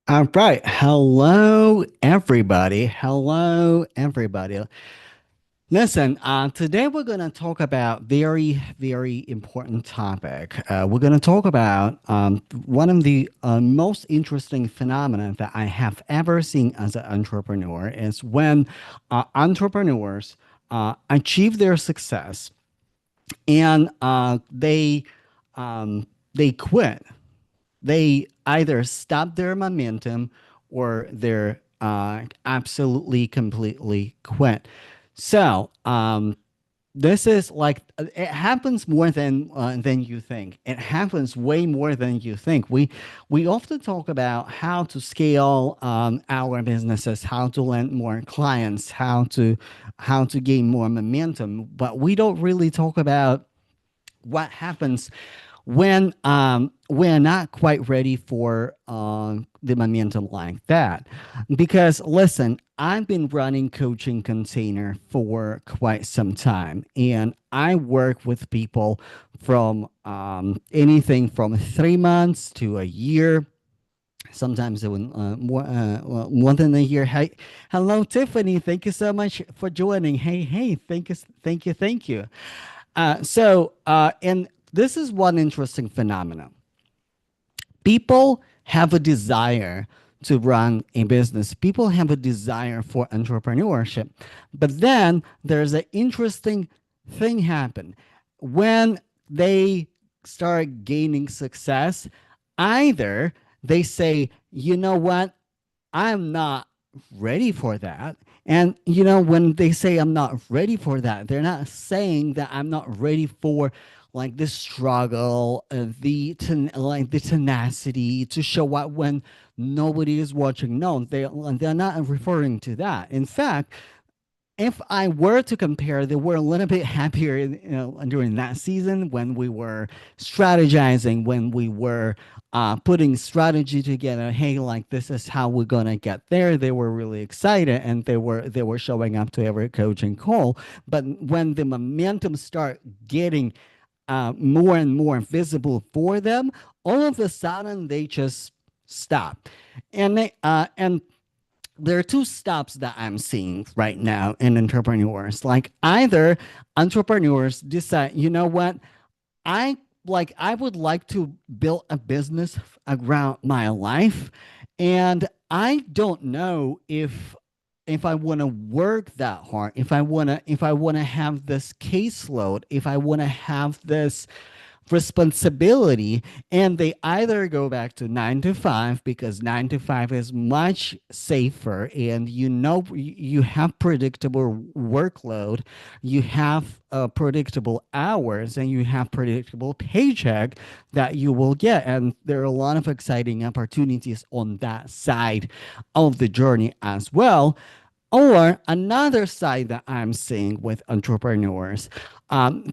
All right. Hello, everybody. Hello, everybody. Listen, today we're going to talk about very important topic. We're going to talk about one of the most interesting phenomena that I have ever seen as an entrepreneur is when entrepreneurs achieve their success and they quit. They either stop their momentum or they're absolutely completely quit. So this is like it happens more than you think. It happens way more than you think. We often talk about how to scale our businesses, how to land more clients, how to gain more momentum, but we don't really talk about what happens when we're not quite ready for the momentum like that. Because listen, I've been running coaching container for quite some time, and I work with people from anything from 3 months to a year. Sometimes even more than a year. Hey, hello, Tiffany. Thank you so much for joining. Hey, thank you. And this is one interesting phenomenon. People have a desire to run a business. People have a desire for entrepreneurship. But then there's an interesting thing happen. When they start gaining success, either they say, you know what, I'm not ready for that. And when they say I'm not ready for that, they're not saying that I'm not ready for like the struggle, like the tenacity to show up when nobody is watching. No, they're not referring to that. In fact, if I were to compare, they were a little bit happier, during that season when we were strategizing, when we were putting strategy together. Hey, like this is how we're gonna get there. They were really excited, and they were showing up to every coaching call. But when the momentum start getting more and more visible for them, all of a sudden they just stop, and there are two stops that I'm seeing right now in entrepreneurs. Like either entrepreneurs decide, you know what, I I would like to build a business around my life, and I don't know if I want to work that hard, if I want to have this caseload, if I want to have this responsibility, and they either go back to 9 to 5 because 9 to 5 is much safer, and you have predictable workload, you have predictable hours, and you have predictable paycheck that you will get, and there are a lot of exciting opportunities on that side of the journey as well. Or another side that I'm seeing with entrepreneurs,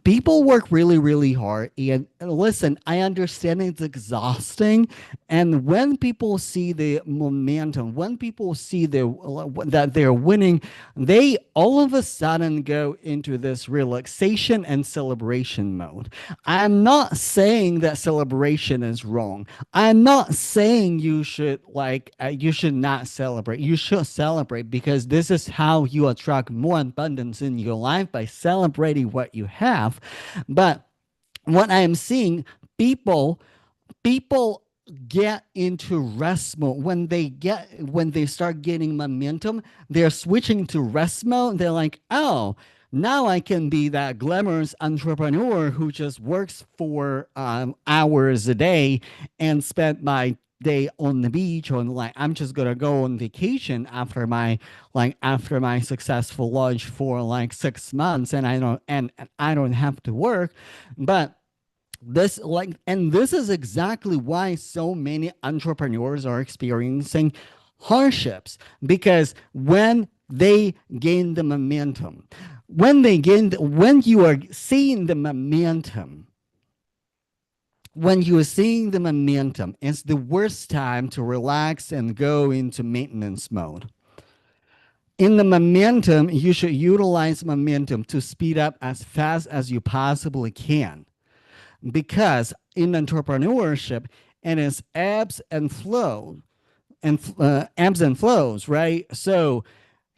people work really, really hard. And listen, I understand it's exhausting. And when people see the momentum, when people see that they're winning, they all of a sudden go into this relaxation and celebration mode. I'm not saying that celebration is wrong. I'm not saying you should not celebrate. You should celebrate because this is how you attract more abundance in your life, by celebrating what you have. But what I'm seeing, people people get into rest mode when they start getting momentum. They're switching to rest mode. They're like, oh, now I can be that glamorous entrepreneur who just works for hours a day and spend my day on the beach, or like I'm just gonna go on vacation after my successful launch for like 6 months, and I don't have to work. But this is exactly why so many entrepreneurs are experiencing hardships, because when they gain the momentum, when you are seeing the momentum, it's the worst time to relax and go into maintenance mode. In the momentum, you should utilize momentum to speed up as fast as you possibly can, because in entrepreneurship, it is ebbs and flow. and ebbs and flows, right? So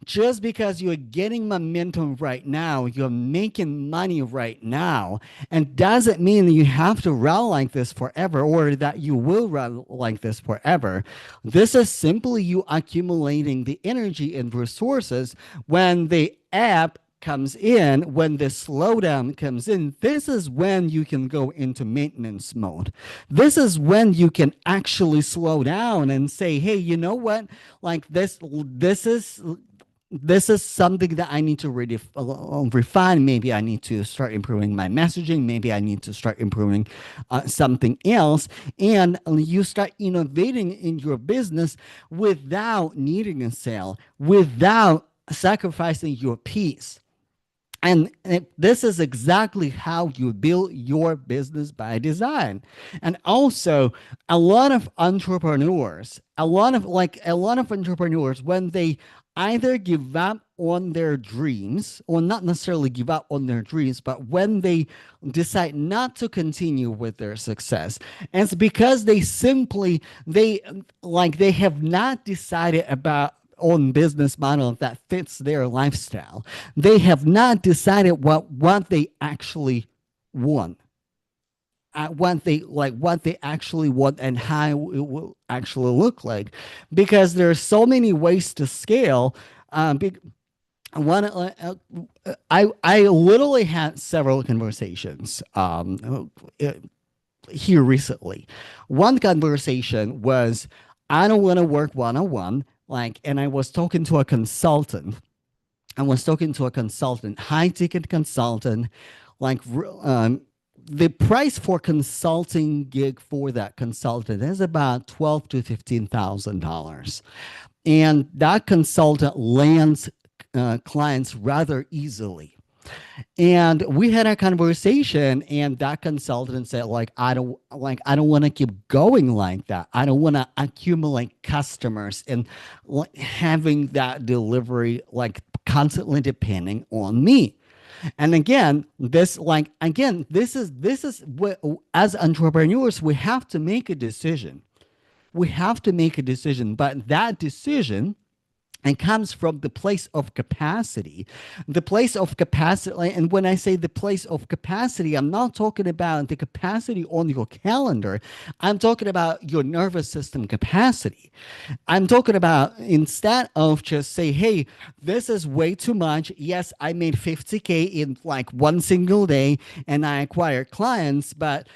just because you're getting momentum right now, you're making money right now, and doesn't mean that you have to run like this forever or that you will run like this forever. This is simply you accumulating the energy and resources when the ebb comes in, when the slowdown comes in. This is when you can go into maintenance mode. This is when you can actually slow down and say, hey, you know what, like this is something that I need to really refine. Maybe I need to start improving my messaging. Maybe I need to start improving something else. And you start innovating in your business without needing a sale, without sacrificing your peace. And this is exactly how you build your business by design. And also, a lot of entrepreneurs, when they either give up on their dreams, or not necessarily give up on their dreams, but when they decide not to continue with their success, it's because they have not decided about own business model that fits their lifestyle. They have not decided what they actually want, what they actually want, and how it will actually look like, because there are so many ways to scale. One, I literally had several conversations here recently. One conversation was, I don't want to work one on one, and I was talking to a consultant. High ticket consultant, like the price for consulting gig for that consultant is about $12,000 to $15,000, and that consultant lands clients rather easily. And we had a conversation, and that consultant said, I don't want to keep going like that. I don't want to accumulate customers and having that delivery constantly depending on me. And this is what, as entrepreneurs, we have to make a decision. But that decision, and comes from the place of capacity. And when I say the place of capacity, I'm not talking about the capacity on your calendar. I'm talking about your nervous system capacity. I'm talking about, instead of just say, hey, this is way too much. Yes, I made 50K in one single day and I acquired clients, but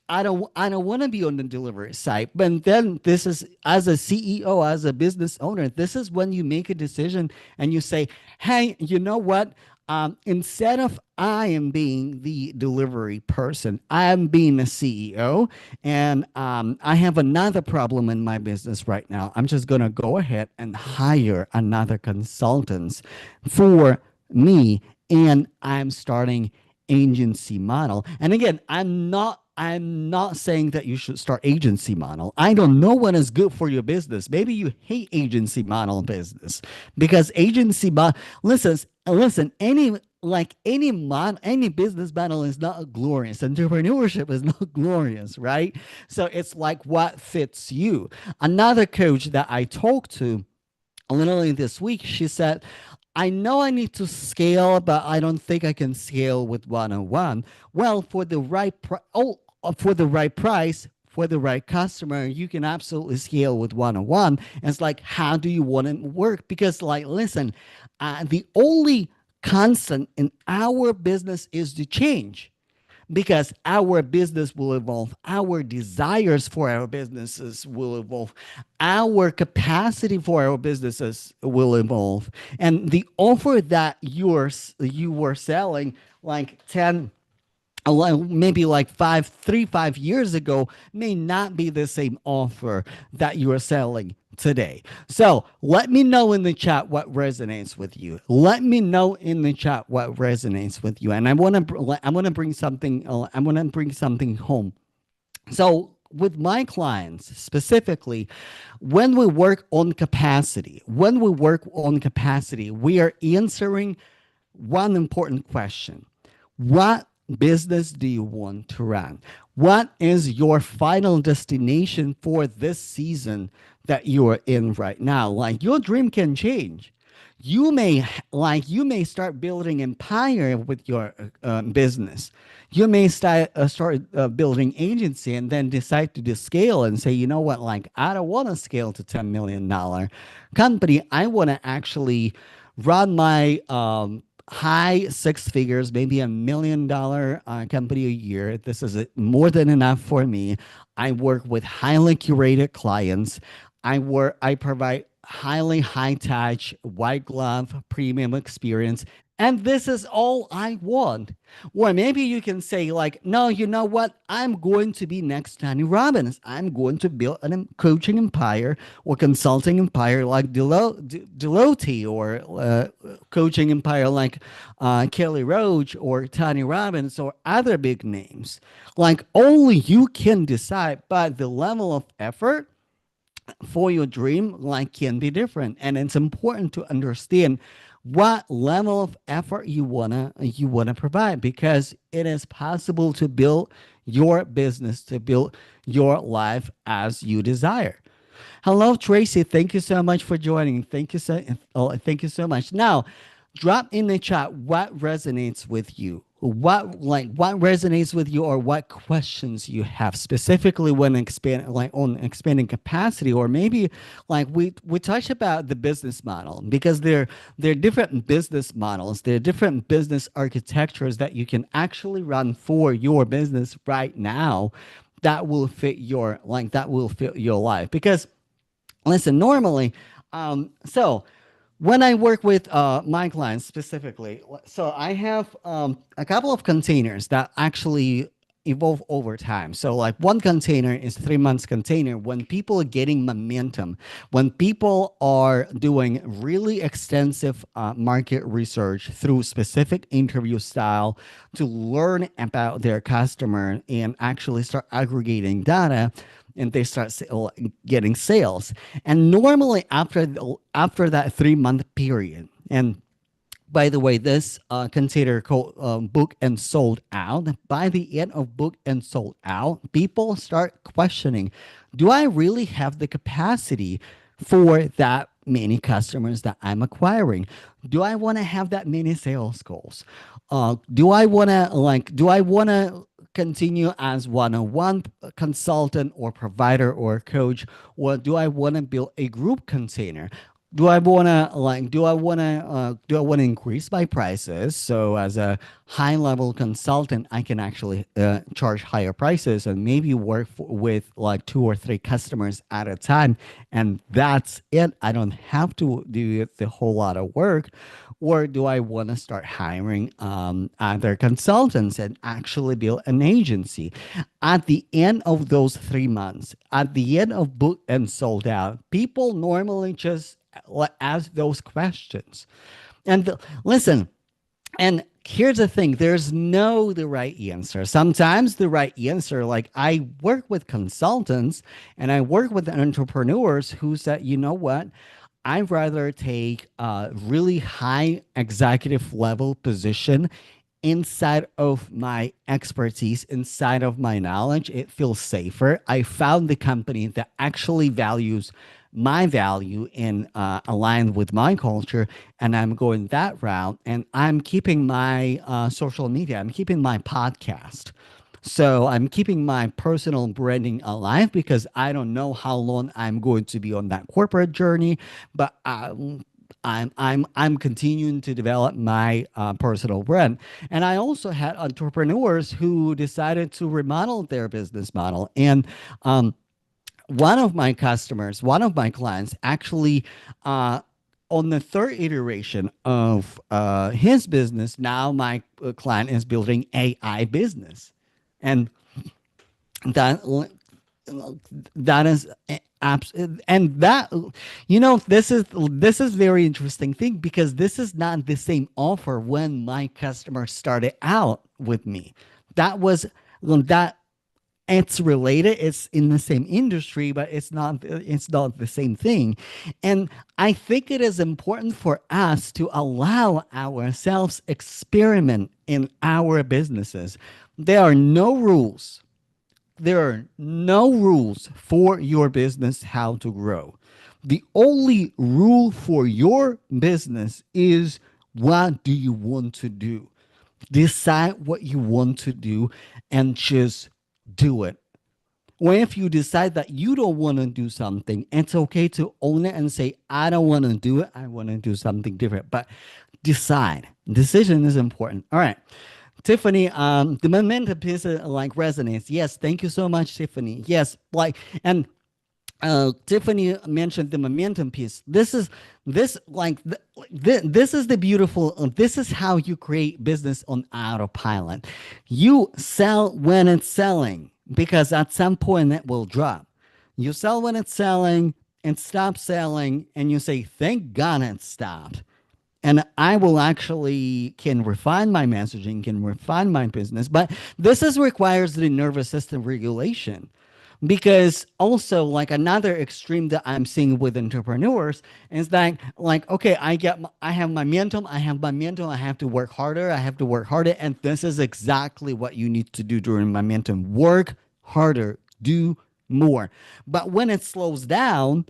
I don't want to be on the delivery side. But then this is, as a CEO, as a business owner, this is when you make a decision and you say, hey, you know what? Instead of I am being the delivery person, I am being a CEO, and I have another problem in my business right now. I'm just going to go ahead and hire another consultant for me, and I'm starting agency model. And again, I'm not saying that you should start agency model. I don't know what is good for your business. Maybe you hate agency model business, because listen, any business model is not glorious. Entrepreneurship is not glorious, right? So it's like what fits you. Another coach that I talked to literally this week, she said, I know I need to scale, but I don't think I can scale with one-on-one. Well, for the right price, for the right customer, you can absolutely scale with one-on-one. And it's like, how do you want it to work? Because listen, the only constant in our business is the change, because our business will evolve, our desires for our businesses will evolve, our capacity for our businesses will evolve, and the offer that you were selling 10, maybe 5 years ago may not be the same offer that you are selling today. So let me know in the chat what resonates with you. And I want to bring something home. So with my clients specifically, when we work on capacity, we are answering one important question. What business do you want to run? What is your final destination for this season that you are in right now? Like your dream can change. You may start building empire with your business. You may start building agency and then decide to scale and say, you know what, like I don't want to scale to $10 million company. I want to actually run my high six figures, maybe $1 million company a year. This is more than enough for me. I work with highly curated clients. I provide highly high touch, white glove, premium experience. And this is all I want. Or maybe you can say, like, no, you know what? I'm going to be next Tony Robbins. I'm going to build a coaching empire or consulting empire like Deloitte, or coaching empire like Kelly Roach or Tony Robbins or other big names. Like, only you can decide, but the level of effort for your dream like can be different, and it's important to understand what level of effort you wanna provide, because it is possible to build your business, to build your life as you desire. Hello, Tracy. Thank you so much for joining. Thank you so much. Now, drop in the chat what resonates with you. What resonates with you, or what questions you have specifically when expanding capacity, or maybe like we touched about the business model, because there are different business models, there are different business architectures that you can actually run for your business right now that will fit your life. Because listen, normally, so when I work with my clients specifically, so I have a couple of containers that actually evolve over time. So, like one container is 3 months container when people are getting momentum, when people are doing really extensive market research through specific interview style to learn about their customer and actually start aggregating data, and they start getting sales. And normally after that 3 month period, and by the way, this container called book and sold out. By the end of book and sold out, people start questioning, do I really have the capacity for that many customers that I'm acquiring? Do I want to have that many sales goals? Do I want to continue as one-on-one consultant or provider or coach, or do I want to build a group container? Do I want to increase my prices, so as a high level consultant I can actually charge higher prices and maybe work with like two or three customers at a time, and that's it, I don't have to do the whole lot of work? Or do I want to start hiring other consultants and actually build an agency? At the end of those 3 months, at the end of book and sold out, people normally just ask those questions. And listen, and here's the thing, there's no the right answer. Sometimes the right answer, like I work with consultants and I work with entrepreneurs who said, you know what, I'd rather take a really high executive level position inside of my expertise, inside of my knowledge. It feels safer. I found the company that actually values my value and aligned with my culture, and I'm going that route. And I'm keeping my social media, I'm keeping my podcast. So I'm keeping my personal branding alive, because I don't know how long I'm going to be on that corporate journey, but I'm continuing to develop my personal brand. And I also had entrepreneurs who decided to remodel their business model. And one of my clients actually, on the third iteration of his business, now my client is building AI business. And that that is and that, this is very interesting thing, because this is not the same offer when my customer started out with me. That was that it's related, it's in the same industry, but it's not the same thing. And I think it is important for us to allow ourselves experiment in our businesses. There are no rules. There are no rules for your business how to grow. The only rule for your business is, what do you want to do? Decide what you want to do and just do it. Or if you decide that you don't want to do something, it's okay to own it and say, I don't want to do it. I want to do something different. But decide. Decision is important. All right. Tiffany, the momentum piece like resonates. Yes, thank you so much, Tiffany. Yes, like, and Tiffany mentioned the momentum piece. This is the beautiful. This is how you create business on autopilot. You sell when it's selling, because at some point it will drop. You sell when it's selling and stop selling, and you say, "Thank God it stopped." And I will actually can refine my messaging, can refine my business, but this is requires the nervous system regulation. Because also, like, another extreme that I'm seeing with entrepreneurs is that, like, okay, I have my momentum, I have to work harder, and this is exactly what you need to do during momentum: work harder, do more. But when it slows down,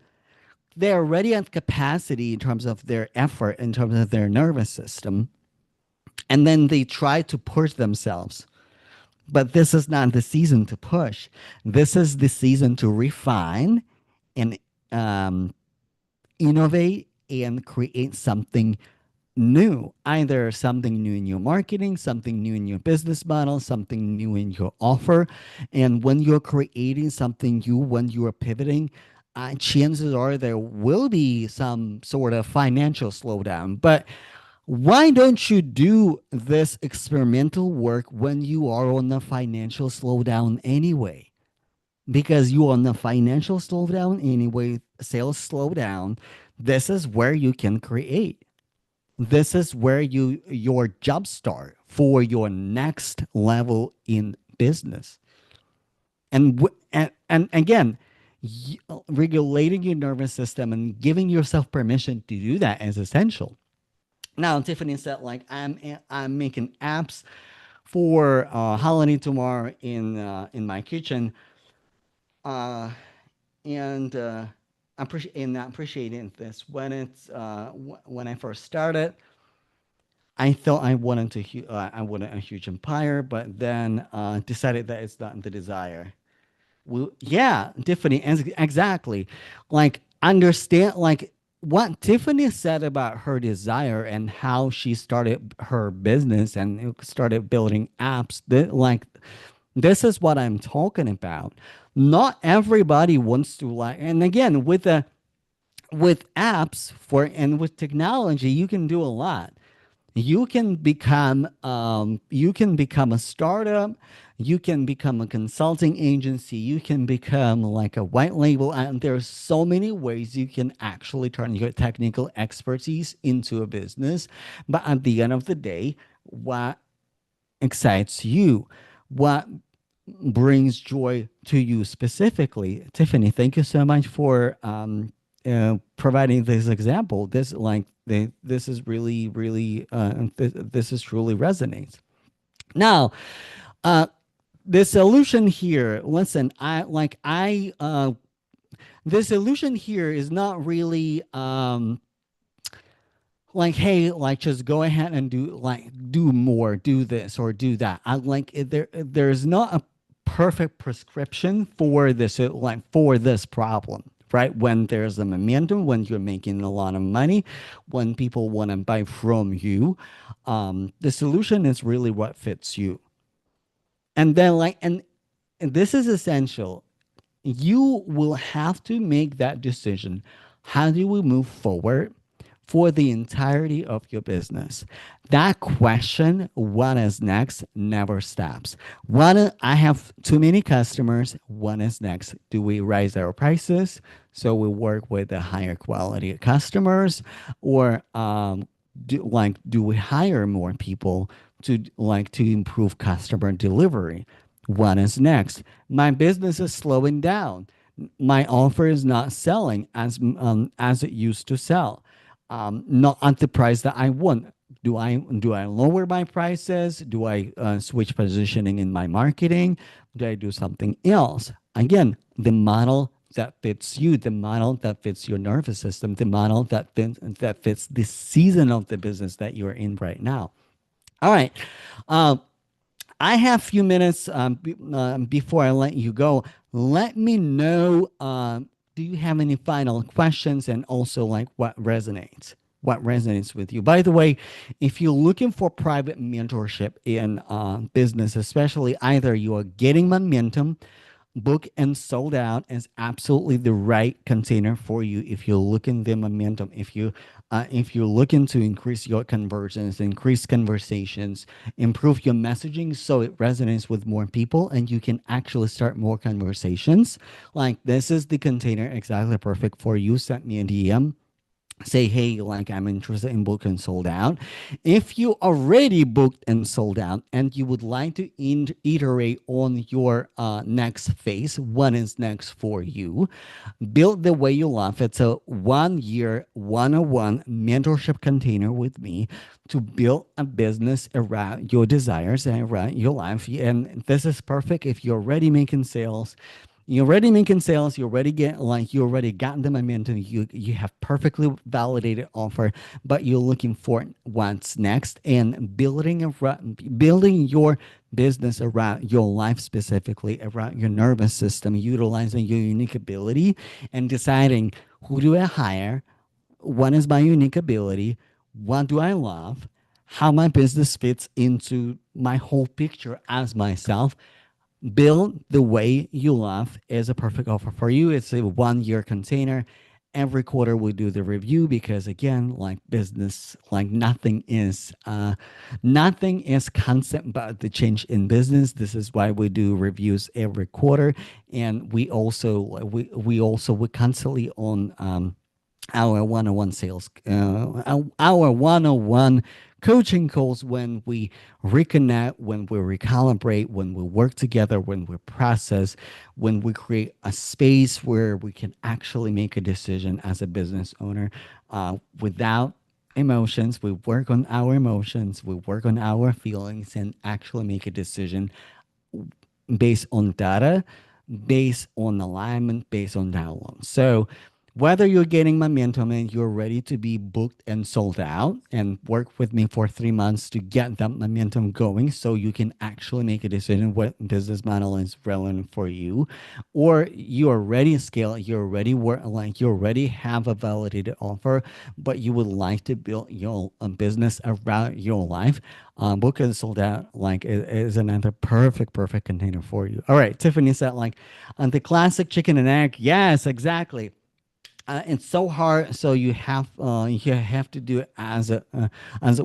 they're already at capacity in terms of their effort, in terms of their nervous system, and then they try to push themselves. But this is not the season to push. This is the season to refine and um, innovate and create something new. Either something new in your marketing, something new in your business model, something new in your offer. And when you're creating something new, when you're pivoting, chances are there will be some sort of financial slowdown. But why don't you do this experimental work when you are on a financial slowdown anyway? Because you are on a financial slowdown anyway, sales slowdown. This is where you can create. This is where your job start for your next level in business. And again, regulating your nervous system and giving yourself permission to do that is essential. Now, Tiffany said, like, I'm making apps for holiday tomorrow in my kitchen, uh, and appreciating this. When I first started, I thought I wanted a huge empire, but then decided that it's not the desire. Well, yeah, Tiffany, exactly. Like, understand, like, what Tiffany said about her desire and how she started her business and started building apps. This is what I'm talking about. Not everybody wants to, like, and again, with apps for and with technology, you can do a lot. You can become a startup, you can become a consulting agency, you can become like a white label, and there's so many ways you can actually turn your technical expertise into a business. But at the end of the day, what excites you, what brings joy to you specifically? Tiffany, thank you so much for providing this example. This is really, really, this is truly resonates. Now, uh, the solution here, listen, the solution here is not really like, hey, like, just go ahead and do more, do this or do that. There's not a perfect prescription for this, for this problem, right? When there's a momentum, when you're making a lot of money, when people want to buy from you, the solution is really what fits you. And then, and this is essential, you will have to make that decision. How do we move forward for the entirety of your business? That question, what is next, never stops. I have too many customers. What is next? Do we raise our prices so we work with the higher quality customers, or do we hire more people to improve customer delivery? What is next? My business is slowing down. My offer is not selling as it used to sell. Not at the price that I want. Do I lower my prices? Do I switch positioning in my marketing? Do I do something else? Again, the model that fits you, the model that fits your nervous system, the model that fits the season of the business that you're in right now. All right. Um, I have a few minutes before I let you go. Let me know. Do you have any final questions, and also like what resonates? What resonates with you? By the way, if you're looking for private mentorship in business, especially either you are getting momentum, book and sold out is absolutely the right container for you if you're looking the momentum, if you're looking to increase your conversions, increase conversations, improve your messaging so it resonates with more people and you can actually start more conversations. Like, this is the container exactly perfect for you. Send me a DM, say, hey, like, I'm interested in book and sold out. If you already booked and sold out and you would like to iterate on your next phase, what is next for you? Build the way you love. It's a 1 year 101 mentorship container with me to build a business around your desires and around your life. And this is perfect if you're already making sales. You're already making sales. You already got the momentum. You have perfectly validated offer, but you're looking for what's next and building your business around your life, specifically around your nervous system, utilizing your unique ability and deciding, who do I hire? What is my unique ability? What do I love? How my business fits into my whole picture as myself. Build the way you love is a perfect offer for you. It's a 1 year container. Every quarter we do the review because, again, like business, like nothing is constant but the change in business. This is why we do reviews every quarter, and we constantly on our one-on-one sales, our one-on-one coaching calls, when we reconnect, when we recalibrate, when we work together, when we process, when we create a space where we can actually make a decision as a business owner without emotions. We work on our emotions, we work on our feelings, and actually make a decision based on data, based on alignment, based on download. So whether you're getting momentum and you're ready to be booked and sold out, and work with me for 3 months to get that momentum going so you can actually make a decision what business model is relevant for you, or you already scale, you already work, like you already have a validated offer, but you would like to build your business around your life, book and sold out like is another perfect container for you. All right, Tiffany said, like, on the classic chicken and egg. Yes, exactly. It's so hard, so you have to do it as it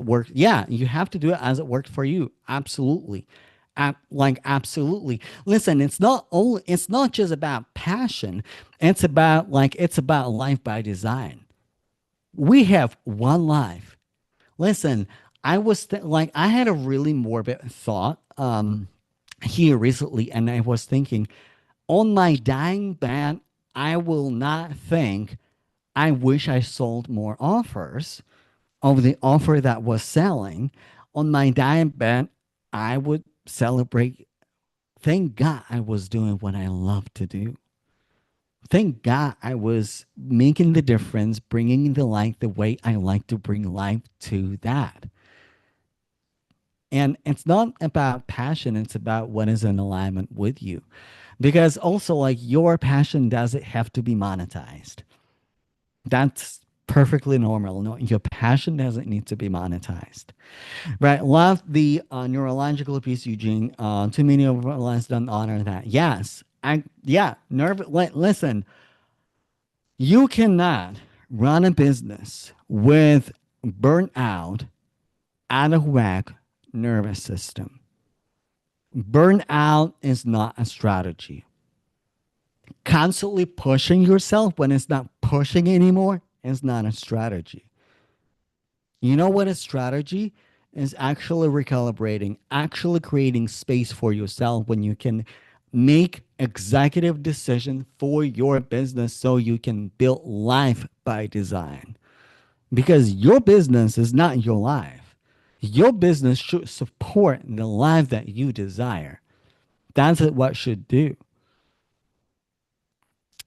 works. Yeah, you have to do it as it worked for you. Absolutely. Absolutely. Listen, it's not just about passion. It's about life by design. We have one life. Listen, I had a really morbid thought here recently, and I was thinking, on my dying bed, I will not think, I wish I sold more offers of the offer that was selling. On my dying bed, I would celebrate. Thank God I was doing what I love to do. Thank God I was making the difference, bringing the light the way I like to bring life to that. And it's not about passion, it's about what is in alignment with you. Because also, like, your passion doesn't have to be monetized. That's perfectly normal. No, your passion doesn't need to be monetized. Right. Love the neurological piece, Eugene. Too many of us don't honor that. Yes. Listen, you cannot run a business with burnout, out of whack nervous system. Burnout is not a strategy. Constantly pushing yourself when it's not pushing anymore is not a strategy. You know what a strategy? is actually recalibrating, actually creating space for yourself when you can make executive decision for your business so you can build life by design. Because your business is not your life. Your business should support the life that you desire. That's what should do.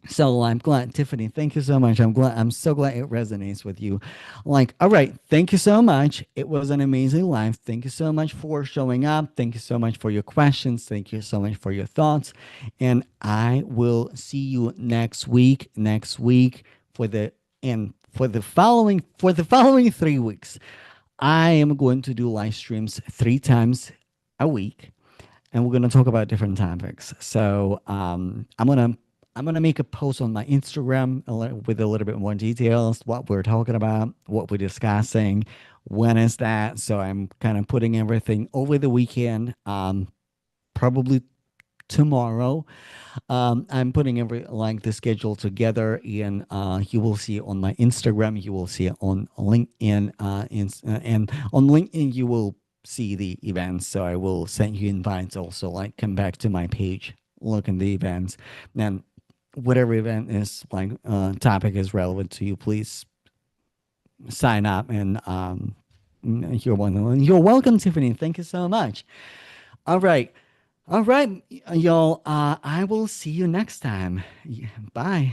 So I'm glad, Tiffany. Thank you so much. I'm glad. I'm so glad it resonates with you. Like, all right. Thank you so much. It was an amazing live. Thank you so much for showing up. Thank you so much for your questions. Thank you so much for your thoughts. And I will see you next week. Next week for the and for the following 3 weeks. I am going to do live streams 3 times a week, and we're gonna talk about different topics. So I'm gonna make a post on my Instagram with a little bit more details, what we're talking about, what we're discussing, when is that. So I'm kind of putting everything over the weekend. Probably tomorrow. I'm putting every like the schedule together, and you will see it on my Instagram. You will see it on LinkedIn, and on LinkedIn you will see the events. So I will send you invites. Also, like come back to my page, look in the events, and whatever event is like topic is relevant to you, please sign up and you're welcome. You're welcome, Tiffany. Thank you so much. All right. All right, y'all. I will see you next time. Bye.